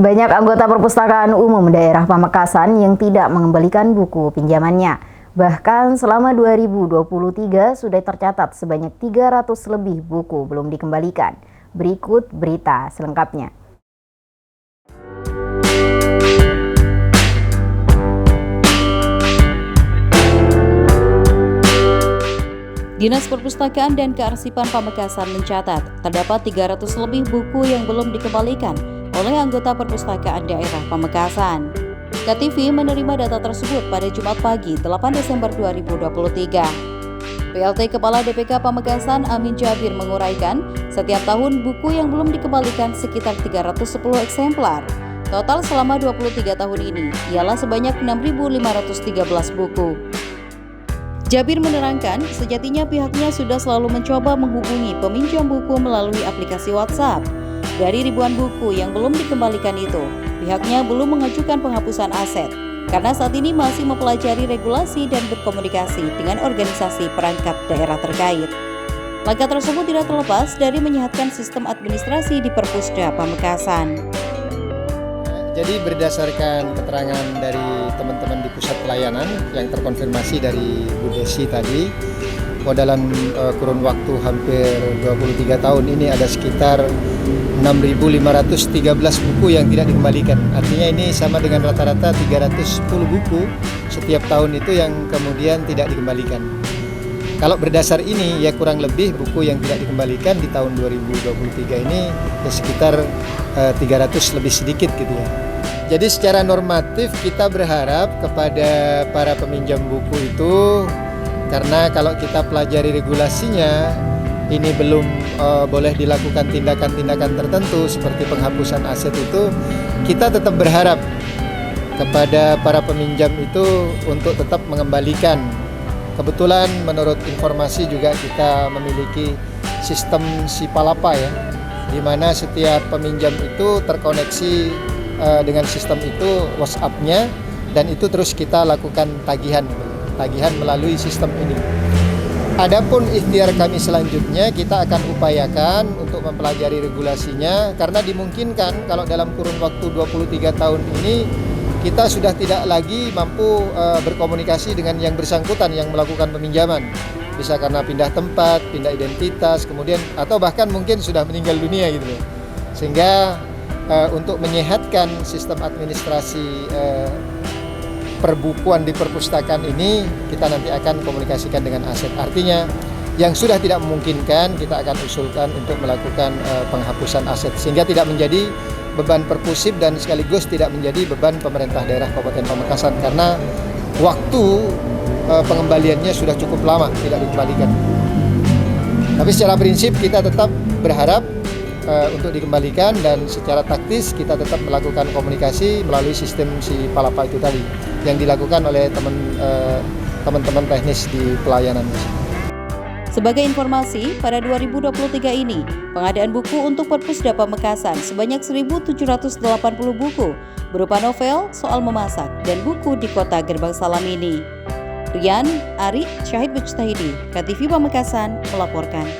Banyak anggota Perpustakaan Umum Daerah Pamekasan yang tidak mengembalikan buku pinjamannya. Bahkan selama 2023 sudah tercatat sebanyak 300 lebih buku belum dikembalikan. Berikut berita selengkapnya. Dinas Perpustakaan dan Kearsipan Pamekasan mencatat terdapat 300 lebih buku yang belum dikembalikan oleh anggota Perpustakaan Daerah Pamekasan. KTV menerima data tersebut pada Jumat pagi 8 Desember 2023. PLT Kepala DPK Pamekasan Amin Jabir menguraikan, setiap tahun buku yang belum dikembalikan sekitar 310 eksemplar. Total selama 23 tahun ini ialah sebanyak 6.513 buku. Jabir menerangkan, sejatinya pihaknya sudah selalu mencoba menghubungi peminjam buku melalui aplikasi WhatsApp. Dari ribuan buku yang belum dikembalikan itu, pihaknya belum mengajukan penghapusan aset karena saat ini masih mempelajari regulasi dan berkomunikasi dengan organisasi perangkat daerah terkait. Langkah tersebut tidak terlepas dari menyehatkan sistem administrasi di Perpusda Pamekasan. Jadi berdasarkan keterangan dari teman-teman di pusat pelayanan yang terkonfirmasi dari Bu Desi tadi, dalam kurun waktu hampir 23 tahun ini ada sekitar 6.513 buku yang tidak dikembalikan. Artinya ini sama dengan rata-rata 310 buku setiap tahun itu yang kemudian tidak dikembalikan. Kalau berdasar ini ya kurang lebih buku yang tidak dikembalikan di tahun 2023 ini ya sekitar 300 lebih sedikit gitu ya. Jadi secara normatif kita berharap kepada para peminjam buku itu, karena kalau kita pelajari regulasinya, ini belum boleh dilakukan tindakan-tindakan tertentu seperti penghapusan aset itu, kita tetap berharap kepada para peminjam itu untuk tetap mengembalikan. Kebetulan menurut informasi juga kita memiliki sistem Sipalapa ya, di mana setiap peminjam itu terkoneksi dengan sistem itu WhatsApp-nya, dan itu terus kita lakukan tagihan melalui sistem ini. Adapun ikhtiar kami selanjutnya kita akan upayakan untuk mempelajari regulasinya, karena dimungkinkan kalau dalam kurun waktu 23 tahun ini kita sudah tidak lagi mampu berkomunikasi dengan yang bersangkutan yang melakukan peminjaman. Bisa karena pindah tempat, pindah identitas, kemudian atau bahkan mungkin sudah meninggal dunia gitu. Sehingga untuk menyehatkan sistem administrasi perbukuan di perpustakaan ini, kita nanti akan komunikasikan dengan aset. Artinya yang sudah tidak memungkinkan kita akan usulkan untuk melakukan penghapusan aset sehingga tidak menjadi beban Perpusip dan sekaligus tidak menjadi beban pemerintah daerah Kabupaten Pamekasan, karena waktu pengembaliannya sudah cukup lama tidak dikembalikan. Tapi secara prinsip kita tetap berharap untuk dikembalikan, dan secara taktis kita tetap melakukan komunikasi melalui sistem Sipalapa itu tadi yang dilakukan oleh teman-teman teknis di pelayanan. Sebagai informasi, pada 2023 ini, pengadaan buku untuk Perpusda Pamekasan sebanyak 1.780 buku berupa novel, soal memasak, dan buku di kota Gerbang Salam ini. Rian, Ari, Syahid Mujtahidi, KTV Pamekasan melaporkan.